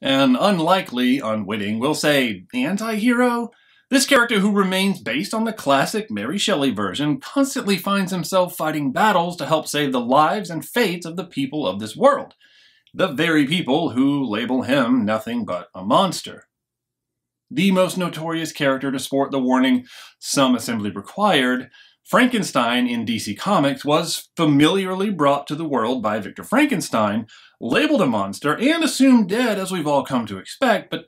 An unlikely, unwitting, we'll say, anti-hero? This character, who remains based on the classic Mary Shelley version, constantly finds himself fighting battles to help save the lives and fates of the people of this world. The very people who label him nothing but a monster. The most notorious character to sport the warning, "Some assembly required," Frankenstein in DC Comics was familiarly brought to the world by Victor Frankenstein, labeled a monster, and assumed dead, as we've all come to expect, but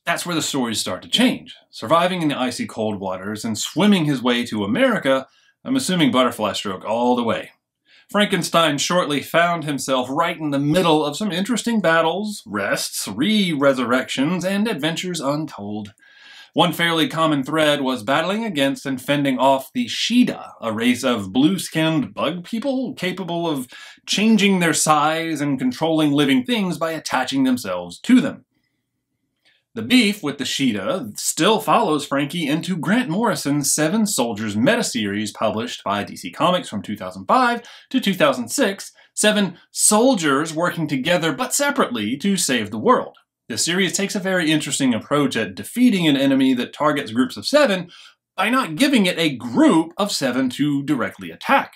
that's where the stories start to change. Surviving in the icy cold waters and swimming his way to America, I'm assuming butterfly stroke all the way. Frankenstein shortly found himself right in the middle of some interesting battles, rests, re-resurrections, and adventures untold. One fairly common thread was battling against and fending off the Shida, a race of blue-skinned bug people capable of changing their size and controlling living things by attaching themselves to them. The beef with the Shida still follows Frankie into Grant Morrison's Seven Soldiers meta-series published by DC Comics from 2005 to 2006, 7 soldiers working together but separately to save the world. This series takes a very interesting approach at defeating an enemy that targets groups of 7 by not giving it a group of 7 to directly attack.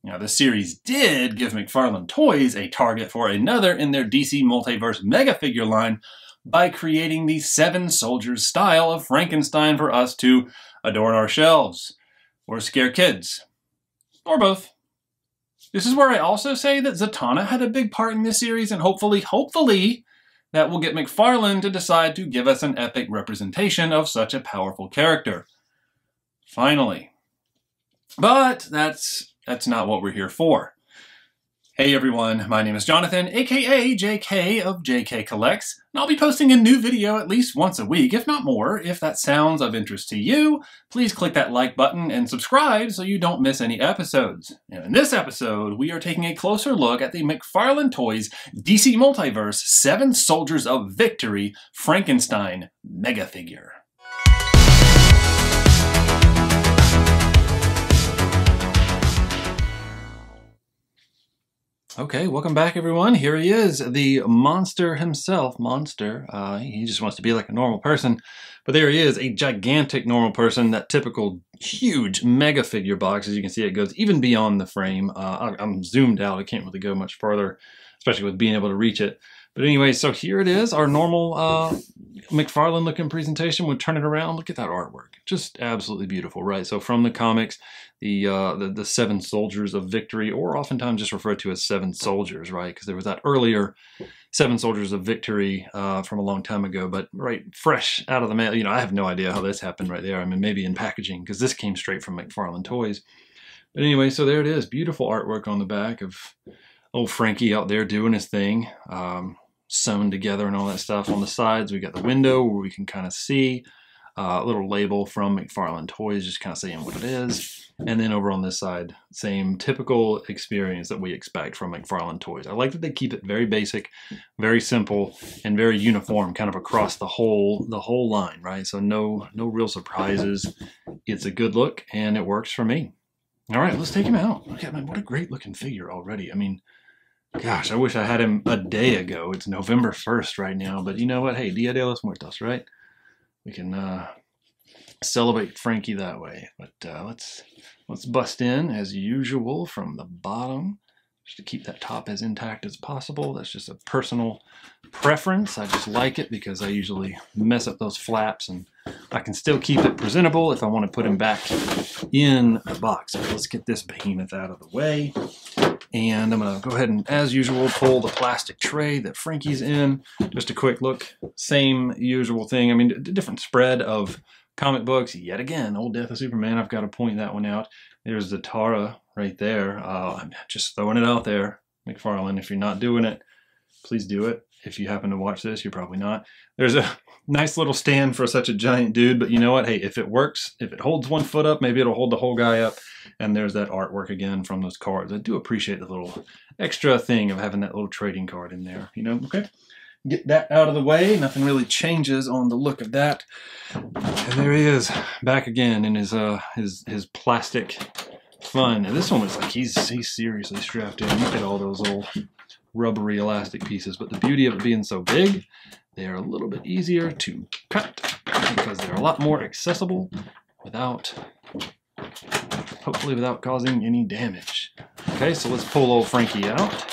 Now, this series did give McFarlane Toys a target for another in their DC Multiverse mega figure line, by creating the Seven Soldiers style of Frankenstein for us to adorn our shelves, or scare kids, or both. This is where I also say that Zatanna had a big part in this series, and hopefully, that will get McFarlane to decide to give us an epic representation of such a powerful character. Finally. But that's not what we're here for. Hey everyone, my name is Jonathan, aka JK of JK Collects, and I'll be posting a new video at least once a week, if not more. If that sounds of interest to you, please click that like button and subscribe so you don't miss any episodes. And in this episode, we are taking a closer look at the McFarlane Toys DC Multiverse 7 Soldiers of Victory Frankenstein mega figure. Okay, welcome back everyone. Here he is, the monster himself. He just wants to be like a normal person. But there he is, a gigantic normal person, that typical huge mega figure box. As you can see, it goes even beyond the frame. I'm zoomed out, I can't really go much further, especially with being able to reach it. But anyway, so here it is, our normal McFarlane looking presentation. We'll turn it around, look at that artwork. Just absolutely beautiful, right? So from the comics, the 7 Soldiers of Victory, or oftentimes just referred to as 7 Soldiers, right? Because there was that earlier 7 Soldiers of Victory from a long time ago, but right, fresh out of the mail. You know, I have no idea how this happened right there. I mean, maybe in packaging, because this came straight from McFarlane Toys. But anyway, so there it is. Beautiful artwork on the back of old Frankie out there doing his thing, sewn together and all that stuff. On the sides, we got the window where we can kind of see a little label from McFarlane Toys, just kind of saying what it is. And then over on this side, same typical experience that we expect from McFarlane Toys. I like that they keep it very basic, very simple, and very uniform, kind of across the whole line, right? So no real surprises. It's a good look, and it works for me. All right, let's take him out. Look at him, what a great looking figure already. I mean, gosh, I wish I had him a day ago. It's November 1st right now, but you know what? Hey, Dia de los Muertos, right? We can celebrate Frankie that way. But let's bust in as usual from the bottom, just to keep that top as intact as possible. That's just a personal preference. I just like it because I usually mess up those flaps, and I can still keep it presentable if I want to put him back in the box. But let's get this behemoth out of the way. And I'm going to go ahead and, as usual, pull the plastic tray that Frankie's in. Just a quick look. Same usual thing. I mean, a different spread of comic books. Yet again, Old Death of Superman. I've got to point that one out. There's Zatanna right there. I'm just throwing it out there. McFarlane, if you're not doing it, please do it. If you happen to watch this, you're probably not. There's a nice little stand for such a giant dude, but you know what? Hey, if it works, if it holds one foot up, maybe it'll hold the whole guy up. And there's that artwork again from those cards. I do appreciate the little extra thing of having that little trading card in there, you know? Okay, get that out of the way. Nothing really changes on the look of that. And there he is, back again in his plastic fun. And this one looks like he's seriously strapped in. Look at all those little rubbery elastic pieces, but the beauty of it being so big, they are a little bit easier to cut because they're a lot more accessible without, hopefully without causing any damage. Okay, so let's pull old Frankie out.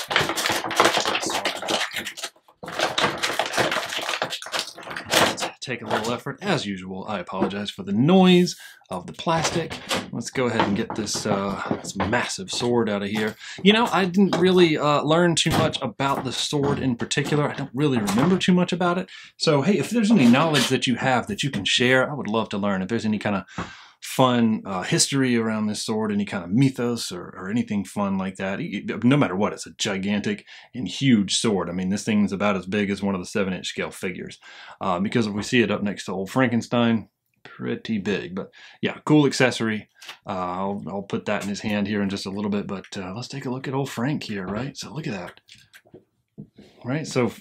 Take a little effort, as usual. I apologize for the noise of the plastic. Let's go ahead and get this, this massive sword out of here. You know, I didn't really learn too much about the sword in particular. I don't really remember too much about it. So, hey, if there's any knowledge that you have that you can share, I would love to learn. If there's any kind of fun history around this sword, any kind of mythos or anything fun like that, no matter what, it's a gigantic and huge sword. I mean, this thing's about as big as one of the 7-inch scale figures, because if we see it up next to old Frankenstein, pretty big. But yeah, cool accessory. I'll put that in his hand here in just a little bit, but let's take a look at old Frank here, right? So look at that. Right, so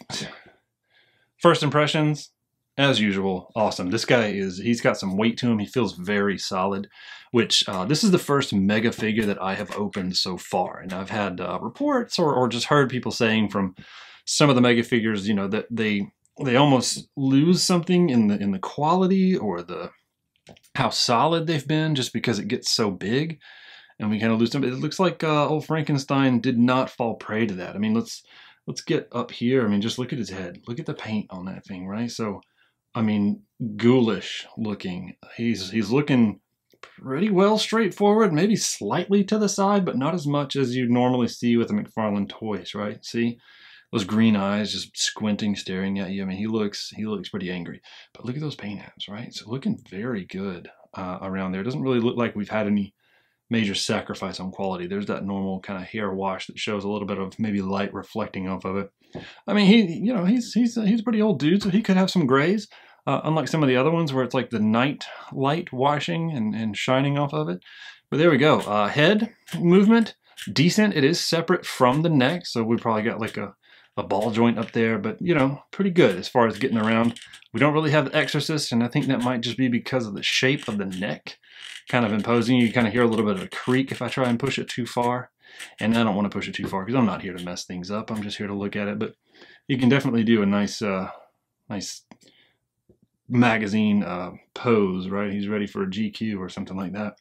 first impressions, as usual, awesome. This guy he's got some weight to him. He feels very solid, which this is the first mega figure that I have opened so far. And I've had reports or just heard people saying from some of the mega figures, you know, that they almost lose something in the quality or the how solid they've been just because it gets so big. And we kind of lose them. It looks like old Frankenstein did not fall prey to that. I mean, let's get up here. I mean, just look at his head. Look at the paint on that thing, right? So, I mean, ghoulish looking. He's looking pretty well straightforward, maybe slightly to the side, but not as much as you normally see with the McFarlane toys, right? See those green eyes just squinting, staring at you. I mean, he looks pretty angry. But look at those paint apps, right? So looking very good around there. It doesn't really look like we've had any major sacrifice on quality. There's that normal kind of hair wash that shows a little bit of maybe light reflecting off of it. I mean, he's a pretty old dude, so he could have some grays. Unlike some of the other ones where it's like the night light washing and shining off of it. But there we go. Head movement, decent. It is separate from the neck, so we probably got like a ball joint up there, but you know, pretty good as far as getting around. We don't really have the Exorcist, and I think that might just be because of the shape of the neck kind of imposing. You kind of hear a little bit of a creak if I try and push it too far. And I don't want to push it too far because I'm not here to mess things up. I'm just here to look at it, but you can definitely do a nice magazine pose, right? He's ready for a GQ or something like that,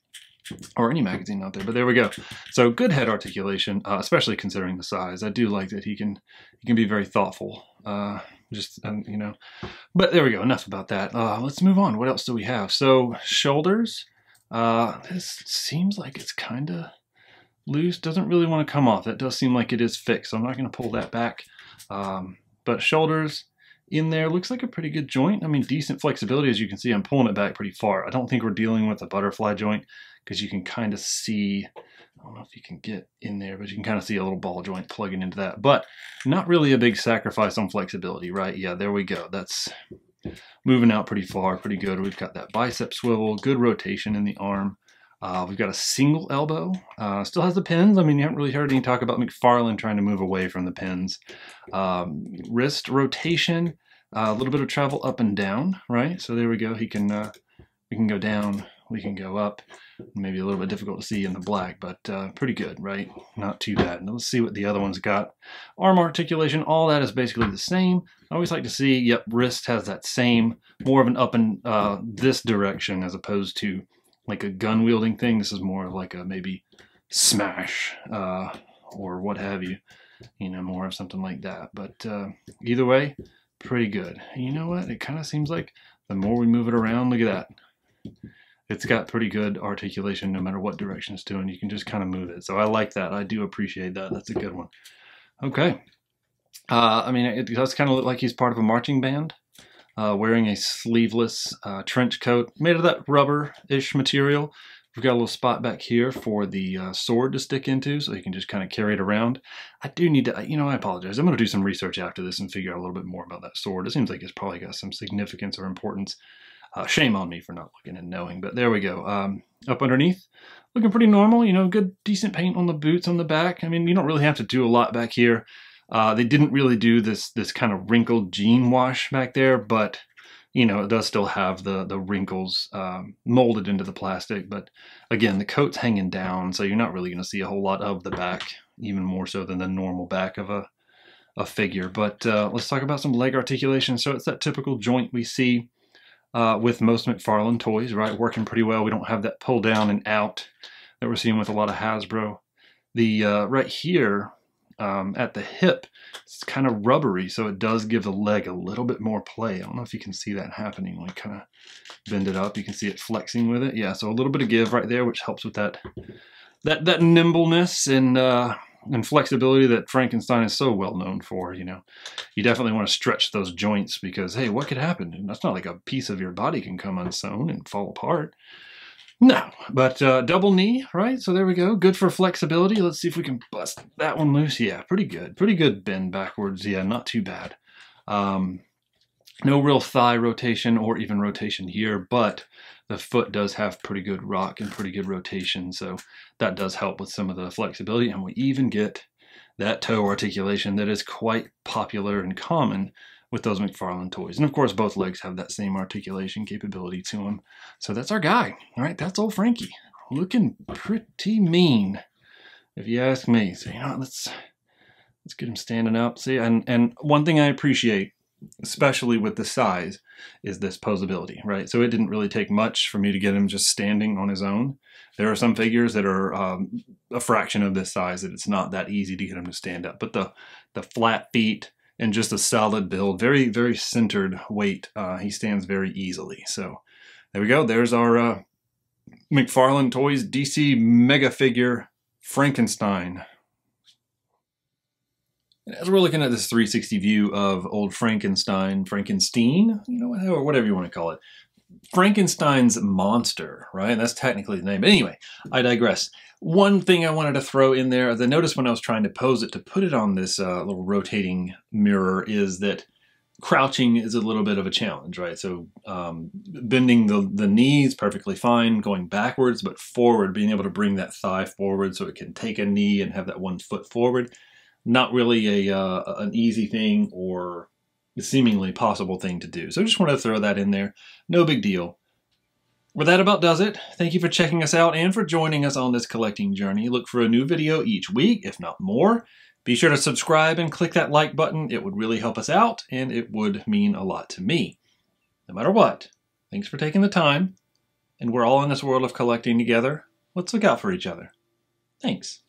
or any magazine out there. But there we go. So good head articulation, especially considering the size. I do like that he can be very thoughtful. You know. But there we go. Enough about that. Let's move on. What else do we have? So shoulders. This seems like it's kind of loose. Doesn't really want to come off. That does seem like it is fixed. So I'm not going to pull that back. But shoulders in there looks like a pretty good joint. I mean, decent flexibility. As you can see, I'm pulling it back pretty far. I don't think we're dealing with a butterfly joint because you can kind of see, I don't know if you can get in there, but you can kind of see a little ball joint plugging into that. But not really a big sacrifice on flexibility, right? Yeah, there we go. That's moving out pretty far, pretty good. We've got that bicep swivel, good rotation in the arm. We've got a single elbow. Still has the pins. I mean, you haven't really heard any talk about McFarlane trying to move away from the pins. Wrist rotation, a little bit of travel up and down, right? So there we go. We can go down, we can go up. Maybe a little bit difficult to see in the black, but pretty good, right? Not too bad. Now let's see what the other one's got. Arm articulation, all that is basically the same. I always like to see, yep, wrist has that same, more of an up and this direction as opposed to like a gun wielding thing. This is more of like a maybe smash or what have you, more of something like that. But either way, pretty good. And you know what? It kind of seems like the more we move it around, look at that. It's got pretty good articulation no matter what direction it's doing. You can just kind of move it. So I like that. I do appreciate that. That's a good one. Okay. I mean, it does kind of look like he's part of a marching band. Wearing a sleeveless trench coat made of that rubber-ish material. We've got a little spot back here for the sword to stick into, so you can just kind of carry it around. I do need to, I apologize. I'm going to do some research after this and figure out a little bit more about that sword. It seems like it's probably got some significance or importance. Shame on me for not looking and knowing, but there we go. Up underneath, looking pretty normal. Good, decent paint on the boots on the back. I mean, you don't really have to do a lot back here. They didn't really do this kind of wrinkled jean wash back there, but it does still have the wrinkles molded into the plastic. But again, the coat's hanging down, so you're not really going to see a whole lot of the back, even more so than the normal back of a figure. But let's talk about some leg articulation. So it's that typical joint we see with most McFarlane toys, right? Working pretty well. We don't have that pull down and out that we're seeing with a lot of Hasbro. The right here at the hip, it's kind of rubbery, so it does give the leg a little bit more play. I don't know if you can see that happening. Like kind of bend it up, you can see it flexing with it. Yeah, so a little bit of give right there, which helps with that nimbleness and flexibility that Frankenstein is so well known for. You know, you definitely want to stretch those joints because, hey, what could happen? And that's not like a piece of your body can come unsewn and fall apart. No, but double knee, right? So there we go. Good for flexibility. Let's see if we can bust that one loose. Yeah, pretty good. Pretty good bend backwards. Yeah, not too bad. No real thigh rotation or even rotation here, but the foot does have pretty good rock and pretty good rotation. So that does help with some of the flexibility. And we even get that toe articulation that is quite popular and common with those McFarlane toys. And of course, both legs have that same articulation capability to them. So that's our guy. All right, that's old Frankie. Looking pretty mean, if you ask me. So, you know, let's get him standing up. See, and one thing I appreciate, especially with the size, is this posability, right? So it didn't really take much for me to get him just standing on his own. There are some figures that are a fraction of this size that it's not that easy to get him to stand up. But the flat feet and just a solid build, very, very centered weight, he stands very easily. So there we go. There's our McFarlane Toys DC Mega Figure Frankenstein. As we're looking at this 360 view of old Frankenstein, you know, whatever you want to call it, Frankenstein's monster, right? That's technically the name. But anyway, I digress. One thing I wanted to throw in there, as I noticed when I was trying to pose it to put it on this little rotating mirror, is that crouching is a little bit of a challenge, right? So bending the knees, perfectly fine, going backwards, but forward, being able to bring that thigh forward so it can take a knee and have that one foot forward. Not really an easy thing or a seemingly possible thing to do. So I just wanted to throw that in there. No big deal. Well, that about does it. Thank you for checking us out and for joining us on this collecting journey. Look for a new video each week, if not more. Be sure to subscribe and click that like button. It would really help us out, and it would mean a lot to me. No matter what, thanks for taking the time. And we're all in this world of collecting together. Let's look out for each other. Thanks.